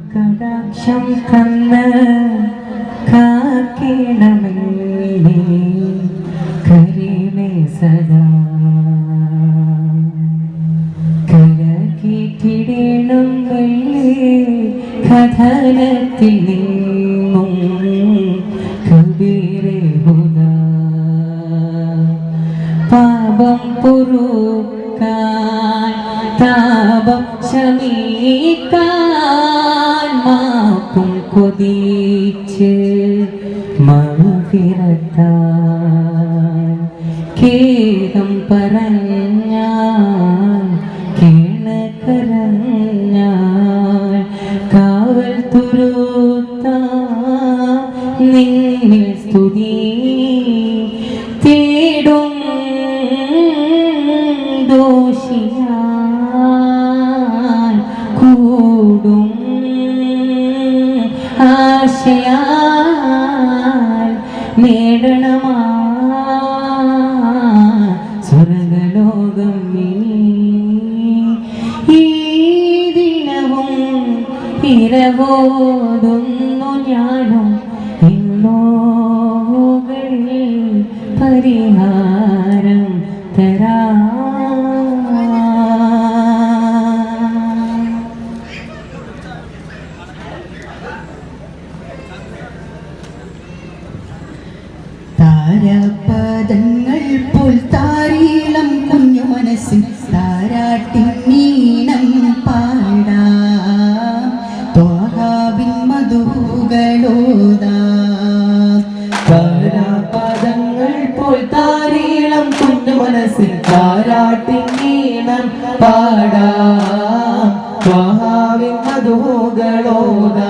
കടാക്ഷം തന്ന് കാക്കണമേ കരിമേ സദാ കരകീറ്റിടേണം വെള്ളി കഥനത്തിൽ നിന്നും കബീരെ ഹുദാ പാപം പൊറുക്കാൻ താപം ശമിക്കാൻ മാപ്പും കൊതിച്ച് മൗഫിറത്താൻ ഖേദം പറഞ്ഞാൽ കേണകരഞ്ഞാൽ കാവൽ തുരുത്താൻ നിന്നിൽ സ്തുതി തേടും ദോഷിയാൽ കൂടും ആശയാൽ നേടണമാ സ്വർഗലോകം ഈ ദിനവും ഇരവോതുന്നു ഞാനും ഇന്നോകളിൽ പരിഹാരം തരാ താരാപദങ്ങൾ പോൽ താരീളം കുഞ്ഞു മനസ്സിൽ താരാട്ടിനീണം പാടാം ത്വാഹാവിൻ മധുകളോതാം താരാപദങ്ങൾ പോൽ താരീളം കുഞ്ഞു മനസ്സിൽ താരാട്ടിനീണം പാടാം ത്വാഹാവിൻ മധുകളോതാം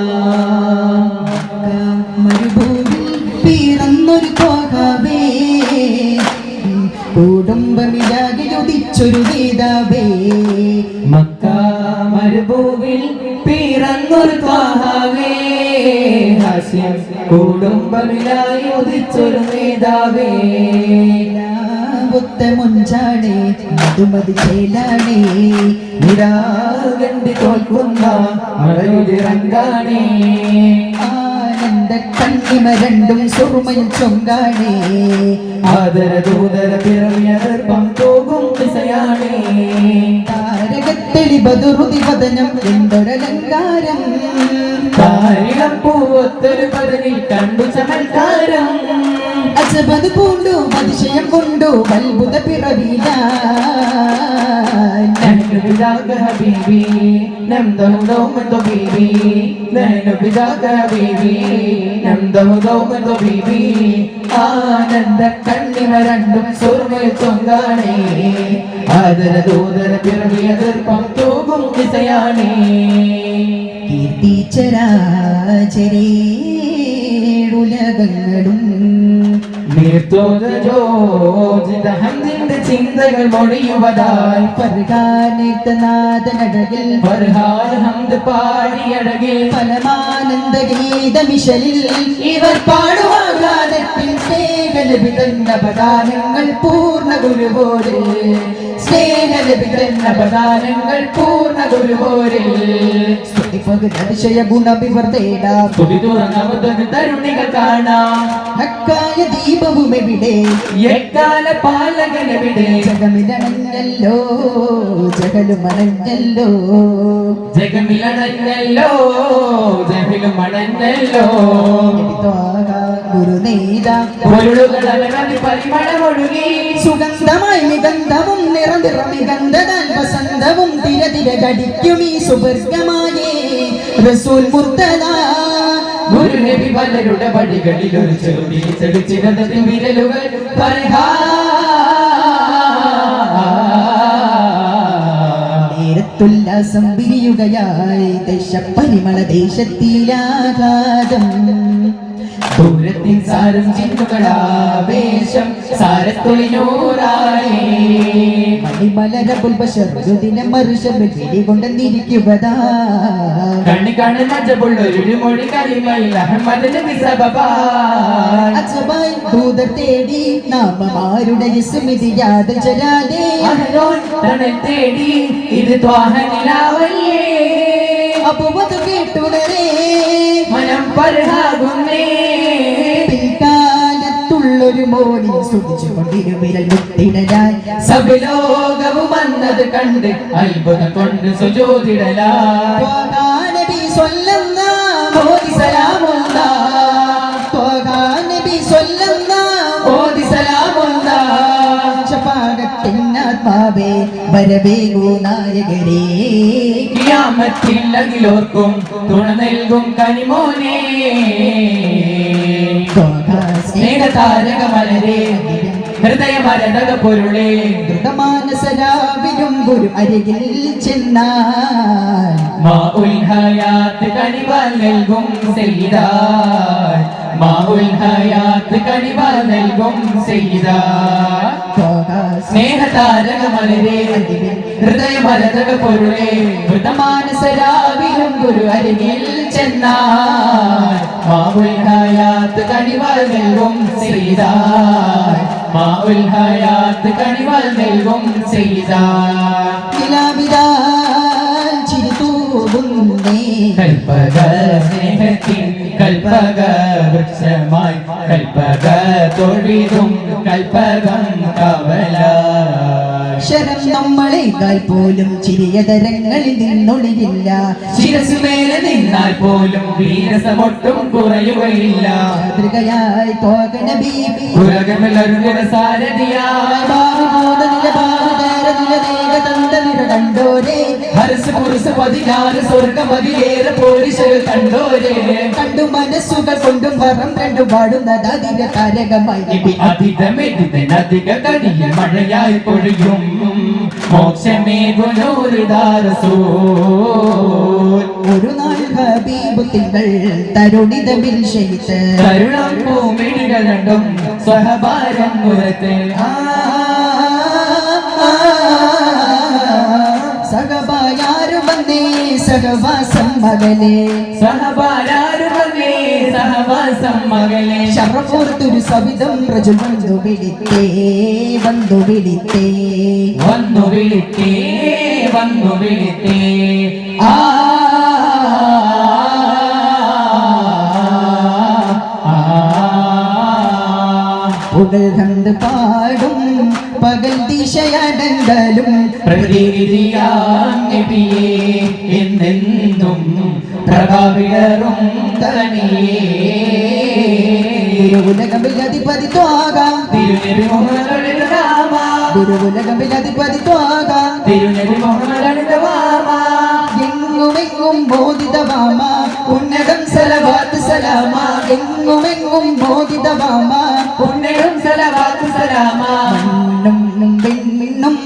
മരുഭൂമിൽ പിറന്നൊരു ത്വാഹാവേ കുടുംബമിലാകെ ഉദിച്ചൊരു നേതാവേ മക്ക മരുഭൂവിൽ പിറന്നൊരു ത്വാഹാവേ ഹാസ്യം കുടുംബമിലായി ഉദിച്ചൊരു നേതാവേ ഒത്ത മുഞ്ചാണേ മധുമതി ചേലാണേ നിരാകണ്ടി തോൽക്കുന്ന മഴയുതിറങ്ങാണേ ആനന്ദ കണ്ണിമ രണ്ടും സുറുമയിൽ ചൊങ്കാണേ ആദരദൂതര പിറവിയതർപ്പം തോകും ദിശയാണേ താരകത്തെളി ബദുറുതി വദനം എന്തൊരലങ്കാരം താരിളം പൂവത്തൊരു പദനി കണ്ടു ചമൽക്കാരം അജബത് പൂണ്ടു അതിശയം കൊണ്ടു അത്ഭുത പിറവില نحن بذاك حبيبي نمده دوما طبيبي نحن بذاك حبيبي نمده دوما طبيبي ആനന്ദ കണ്ണിമ രണ്ടും സുർമയിൽ ചൊങ്കാണേ ആദരദൂതര പിറവിയതർപ്പം തോകും ദിശയാണേ കീർത്തിച്ചരാചരേ ഉലകങ്ങളും നീർത്തോജിന്റെ ചിന്തകൾ മൊഴിയുവതായി ഫർഹാനേതനാദനടകിൽ ഫർഹാൻ ഹംദ് പാടിയടകിൽ ഫലമാനന്ദ ഗീതമിശലിൽ ഇവർ പാടുവാഗാനത്തിൽ സ്നേഹലഭിതന്ന പദാനങ്ങൾ പൂർണ്ണ ഗുരുവോരെ സ്നേഹലഭിതന്ന പദാനങ്ങൾ പൂർണ്ണ ഗുരുവോരെ അതിശയ ഗുണവിവർത്തേട തരുണികൾ കാണാം ഹക്കായ ദീപവും എവിടെ എക്കാല പാലകനെവിടെ ജഗമിലണഞ്ഞല്ലോ ജഗലുമണഞ്ഞല്ലോ ജഗമിലണഞ്ഞല്ലോ ജഗലുമണഞ്ഞല്ലോ ഗുരുനേത പരിമളമൊഴുകി സുഗന്ധമായി നിഗന്ധവും നിറനിറമിഗന്ധതാൽ വസന്തവും തിര തിര ഘടിക്കും ഈ സുവർഗമായേ റസൂൽ മുർത്തദ ഗുരുനബി പലരുടെ പടികളിൽ ഒരു ചെറുതി ചെടിച്ചിടതിൽ വിരലുകൾ നേരത്തുല്ലാസം വിരിയുകയായി ദേശപരിമള ദേശത്തിലാഘാതം ദൂരത്തിൻ സാരം ചിന്തുകളാവേശം സാരത്തൊളിനൂറായി മണിമലര പുൽപശർദിന മറുശബിടി കൊണ്ടെന്നിരിക്കുവതാ കണ്ണി കാണുന്ന ജബുള്ളൊരു മൊഴി കരിമയിൽ അഹമ്മദ് നബി സബബാൻ അജബായി ദൂതർ തേടി നാമമാരുടെ സ്മൃതിയാതെ ചരാതെ അഹരോൻ തണൽ തേടി ഇത് ത്വാഹനിലാവല്ലേ അപ്പുവത് കേട്ടുടരെ പരഹാകുന്നേ പിൽക്കാലത്തുള്ളൊരു മോനി സ്തുതിച്ചുകൊണ്ടിരുവിരൽ മുത്തിടലായി സബലോകവും വന്നത് കണ്ട് അത്ഭുതം കൊണ്ട് സുജോതിടലായി നബി സ്വല്ലല്ലാഹു മോദി സലാമുള്ള നബി സ്വല്ലല്ലാഹു മോദി സലാമുള്ള ശഫാഅത്തിനാത്മാവേ വരവേഗൂ നായകരേ ഖിയാമത്തിൽ അഖിലോർക്കും തുണ നൽകും കനിമോനെ സ്നേഹതാരകമലരെ ഹൃദയമരതക പൊരുളേ ദൃഢമാനസരാവിലും ഗുരു അരികിൽ ചെന്നാൽ മാഉൽ ഹയാത്ത് കനിവാൽ നൽകും സയ്യിദാ മാഉൽ ഹയാത്ത് കനിവാൽ നൽകും സയ്യിദാ സ്നേഹതാരകമലരെ ഹൃദയമരതക പൊരുളേ ദൃഢമാനസരാവിലും ഗുരു അരികിൽ ചെന്നാൽ മാഉൽ ഹയാത്ത് കനിവാൽ നൽകും സയ്യിദാ മാഉൽ ഹയാത്ത് കനിവാൽ നൽകും സയ്യിദാ നിലാവിതാൽ ചിരിതൂകുന്നേ കൽപ്പക സ്നേഹത്തിൻ കൽപ്പക വൃക്ഷമായി കൽപ്പക തൊഴിലും കൽപ്പകം കവല ശരം നമ്മളെക്കാൾ പോലും ചിരിയതരങ്ങളിൽ നിന്നൊളിയില്ല ശിരസുമേലെ നിന്നാൽ പോലും വീരസമൊട്ടും കുറയുകയില്ല മാതൃകയായി തോകനബി ഉലകമിലൊരു സാരഥിയായി കണ്ടോരേ ഹർസ് പുരുസ് 16 സ്വർഗമതിലേറെ പോലീസുകൾ കണ്ടോരേ കണ്ടു മനസ്സുകൾ കൊണ്ടും വരം കണ്ടു പാടുന്നത് അതിന്റെ താരകമായി നബി അതിഥമെതിനധിക കടിയിൽ മഴയായി പൊഴിയും മോക്ഷമേകുനൂറിദാരസൂൽ ഒരു നാൾ ഹബീബ് തിങ്കൾ തരുണിതമിൽ ഷെയ്ത്ത് കരുണം പൂമിടികൾ രണ്ടും സ്വഹഭാരം പുറത്ത് സഹബായാരു വന്നേ സഹവാസം മകലേ സഹബാരാരു വന്നേ സഹവാസം മകളെ ശറഫോർത്തൊരു സവിധം പ്രജൽ വന്നു വിളിത്തേ വന്നു വിളിത്തേ വന്നു വിളിത്തേ വന്നു വിളിത്തേ ആ പുകൾ കണ്ട് പാടും പകൽ ദിശയടങ്കലും പ്രതിനിധിയാം നബിയേ എന്നെന്നും പ്രഭാവിടറും തനിയേ ഗുരുകുലകമിൽ അധിപതി ത്വാകാം തിരുനബി മുഹമ്മദ് നാമ ഗുരുകുലകമിൽ അധിപതി ത്വാകാം തിരുനബി മുഹമ്മദ് നാമ എങ്ങുമെങ്ങും മോദിതവാമ ഉന്നതം സലവാത്ത് സലാമ എങ്ങുമെങ്ങും മോദിതവാമ ഉന്നതം സലവാത്ത് സലാമ മണ്ണും പെണ്ണും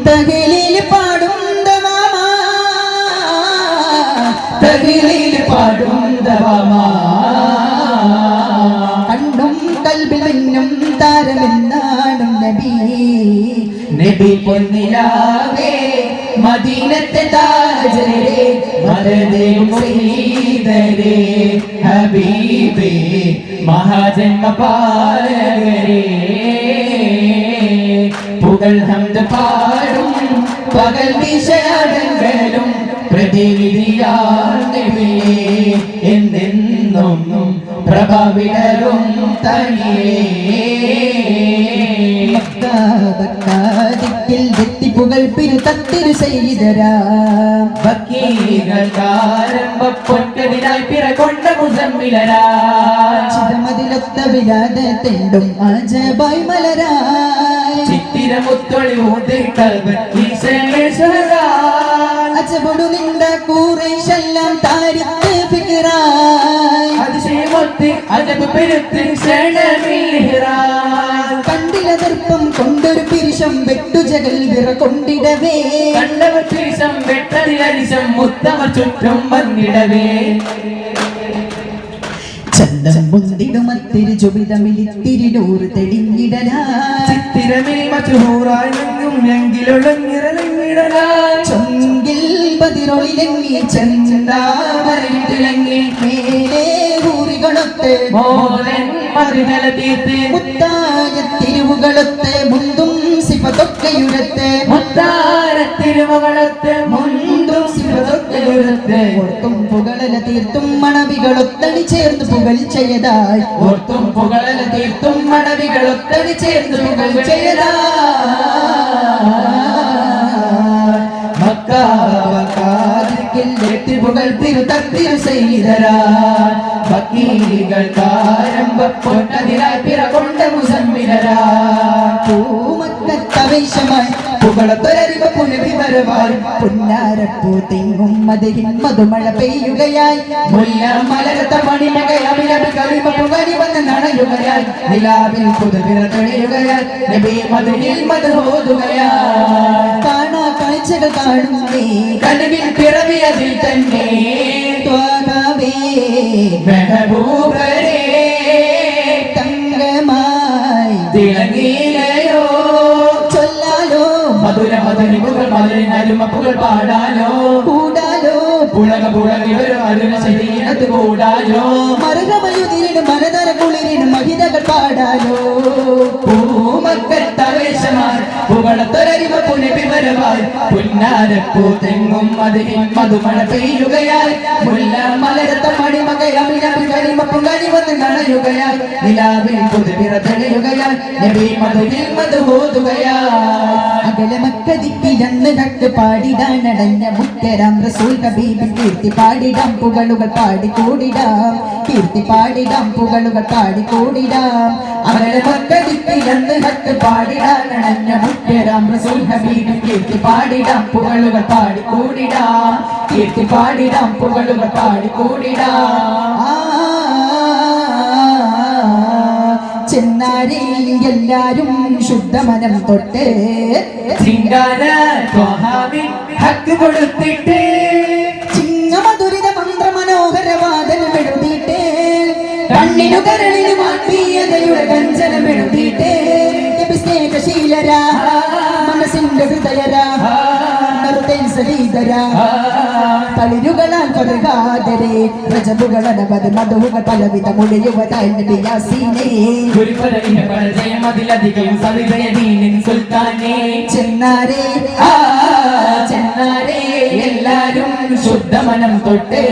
തകലിൽ പാടും ദവാമ തകിലിൽ പാടും ദവാമാ കണ്ണും കൽബിൽ മിന്നും താരമെന്നാടും നബി നബി പൊന്നിലാവേ മദീനത്തെ താജരേ മദദേ മുഈദരേ ഹബീബേ മഹാജന്മ പാലകരേ പുകൾ ഹംദ് പാടും പകൽ ദിശയടങ്കലും പ്രതിനിധിയാൽ നബിയേ എന്നെന്നും പ്രഭാവിടരും തനിയേ ദിക്കിൽ വെത്തിപ്പുകൾ പിരുത്തത്തിരു ചെയ്തരാ ഭക്തികൾ കാരംഭ പൊൻകതിനായി പിറകൊണ്ട മുസമ്മിലരാ ചിതമതിലൊത്ത വിരാതെണ്ടും അജബായ് മലരായ ചിത്തിരമുത്തൊളി ഊതിട്ടവൻ അജബൊടു നിണ്ട കൂറേശെല്ലാം താരിത്ത് ഫിക്റായ് അതിശയമൊത്ത് അജബ് പെരുത്ത് ക്ഷണമിൽഹിറാൻ കണ്ടിലതർപ്പം കൊണ്ടൊരു പിരിശം വെട്ടുജകൽ വിറ കൊണ്ടിടവേ കണ്ടവർ പിരിശം വെട്ടതിലരിശം മുത്തമർ ചുറ്റും വന്നിടവേ ചന്തം മുന്തിടുമത്തിരി ചുബിതമിലിത്തിരിനൂറ് തെളിഞ്ഞിടലാ ചിത്തിരമിൽ മച്ചുഹൂറായി നിന്നും എങ്കിലൊളങ്ങിറങ്ങിടലാൻ ചൊങ്കിൽ പതിരൊളിലെങ്ങി ചന്താമരയിട്ടിലങ്ങി മേലേ ഊറികളൊത്ത് മോദൻ മറിതല തീർത്ത് മുത്തായ തിരുവുകളൊത്ത് മുന്തും സിപതൊക്കെയുരത്ത് മുത്താര തിരുമകളത്ത് മുണ്ടും സിവതൊക്കെയുരത്ത് ഓർത്തും പുകളല തീർത്തും മണവികളൊത്തടി ചേർന്ന് പുകഴ്ചയതായി ഓർത്തും പുകളല തീർത്തും മടവികളൊത്തടി ചേർന്ന് പുകഴ്ചയതാ പുകൾ തിരുതത്തിരു ചെയ്തരാ ഭക്തികൾക്കാരംഭ പൊന്നതിരായി പിറകൊണ്ട മുസമ്മിനരാ പൂമക്കത്തവേശമായി പുകളത്തൊരരിവ പുനവിവരവായി പുന്നാരപ്പൂ തിങ്ങും മതിരിൻ മധുമഴ പെയ്യുകയായി മുല്ല മലരത്ത മണിമകയമിലബി കരിമ പുകരി വന്ന് നടയുകയായി നിലാവിൽ പുതുവിര തെളിയുകയായി നബി മധുരിൽ മധുഹോതുകയായി കാണാ കാഴ്ചകൾ കാണുന്നേ കനവിൽ പിറവിയതിൽ തന്നെ ത്വാനാവേ മെഹബൂബരേ തങ്കമായി തിളങ്ങിയിലയോ ചൊല്ലാലോ മധുര മധുരിമുകൾ മധുരിനരുമപ്പുകൾ പാടാലോ കൂടാലോ പുളക പുളകിവരും അരുണ ശരീരത്ത് കൂടാലോ മരകമയുതിരിന് മനതര കുളിരിന് മഹിതകൾ പാടാലോ പൂമക്കൾ തവേശമായി പുകളത്തൊരരിവ പുനവിവരമായി പുന്നാരപ്പൂ തെങ്ങും മതിരിൻ മധുമഴ പെയ്യുകയായി മുല്ല മലരത്ത മണിമകയമിലബി കരിമ പുകരി വന്ന് നടയുകയായി നിലാവിൽ പുതുവിര തെളിയുകയായി നബി മധുരിൽ മധുഹോതുകയായി അകലെ മക്കതിക്കിരന്ന് കട്ട് പാടിടാനടഞ്ഞ മുത്തരാം റസൂൽ ഹബീബിൻ കീർത്തി പാടിടാം പുകളുകൾ പാടിക്കൂടിടാം കീർത്തി പാടിടാം പുകളുകൾ പാടിക്കൂടിടാം അവരെ മക്കതിക്കിരന്ന് കട്ട് പാടിടാനണഞ്ഞ മുത്തരാം റസൂൽ ഹബീബിൻ കീർത്തി പാടിടാം പുകളുകൾ പാടിക്കൂടിടാം കീർത്തി പാടിടാം പുകളുകൾ പാടിക്കൂടിടാം ചെന്നാരി എല്ലാരും ശുദ്ധമനം തൊട്ട് ചിങ്കാര ത്വഹാവിൻ ഹക്ക് കൊടുത്തിട്ട് ചിങ്ങമധുരിത മന്ത്ര മനോഹര വാദനമെഴുതിയിട്ട് കണ്ണിനു കരളിനു മാറ്റീയതയുടെ കഞ്ചനമെഴുതിയിട്ട് സ്നേഹശീലരാ മനസ്സിന്റെ ഹൃദയരാ സരീതരാ തളിരുകളാൽ പതുകാതരെ രജബുകളനവത് മധുവുകൾ പലവിധ മുടിയുവതായി യാസീനേ ഗുരുപരവിന്റെ പരിചയമതിലധികം സവിതയദീനിൻ സുൽത്താനേ ചെന്നാരേ ചെന്നാരേ എല്ലാരും ശുദ്ധമനം തൊട്ട്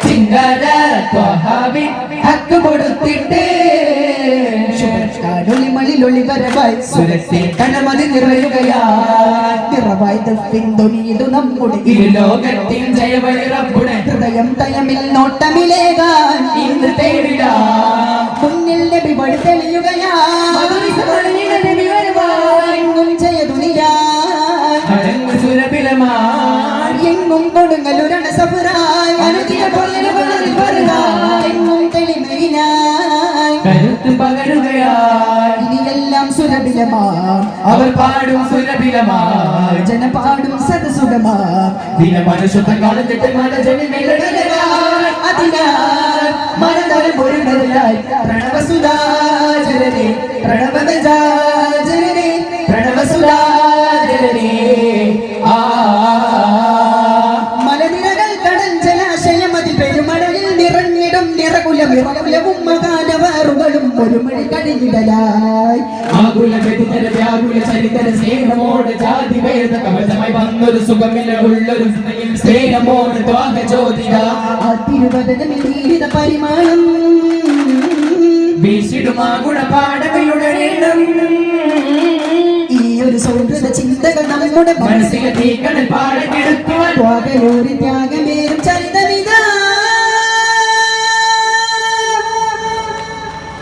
ചിങ്കാര ത്വഹാവിൻ ഹക്ക് കൊടുത്തിട്ട് മളിലൊളി വരവായി സുരത്തിൽ കണമതി നിറയുകയായി നിറവായി പിന്തുണിയിതു നമ്മുടെ ഇരുലോകത്തിൻ ജയവഴി റബ്ബുടെ ഹൃദയം തയമിൽ നോട്ടമിലേകാൻ ഇന്ന് തേടിടാം മുന്നിൽ നബി വഴി തെളിയുകയാ എങ്ങും ജയതുനിയായി അടങ്ങ് സുരഭിലമായി എങ്ങും കൊടുങ്ങലുരണ സഫറായി അനുദിന എങ്ങും തെളിമയിനായി കരുത്ത് പകരുകയായി ഇനിയെല്ലാം സുരഭിലമാം അവർ പാടും സുരഭിലമായി ജനപാടും സദസുഖമാം ദിനമനുഷ്യത്തെ കളഞ്ഞിട്ട് മനജനി മെല്ലടലായി അതിനാൽ മനതരം ഒരുങ്ങലായി പ്രണവസുധാചരനെ പ്രണവഗജാചരനെ പ്രണവസുരാജനേ മലനിരകൾ കടൽ ജലാശയം അതിൽ പെരുമഴയിൽ നിറഞ്ഞിടും നിറകുലവും മകാനവാറുകളും ഒരു മണി കഴിഞ്ഞിടലായി ആകുല വ്യതിതര വ്യാകുല ചരിതര സ്നേഹമോട് ജാതി ഭേദ കവചമായി വന്നൊരു സുഖമിലുള്ളൊരു സ്നേഹമോട് ത്വാഗ ജ്യോതിക ആ തിരുവദനമിൽ നീരിത പരിമാണം വീശിടുമാ ഗുണപാഠകളുടെ ഈ ഒരു സൗഹൃദ ചിന്തകൾ നമ്മുടെ മനസ്സിലെ തീക്കടൽ പാടക്കെടുക്കുവാൻ ത്യാഗമേറും ചരി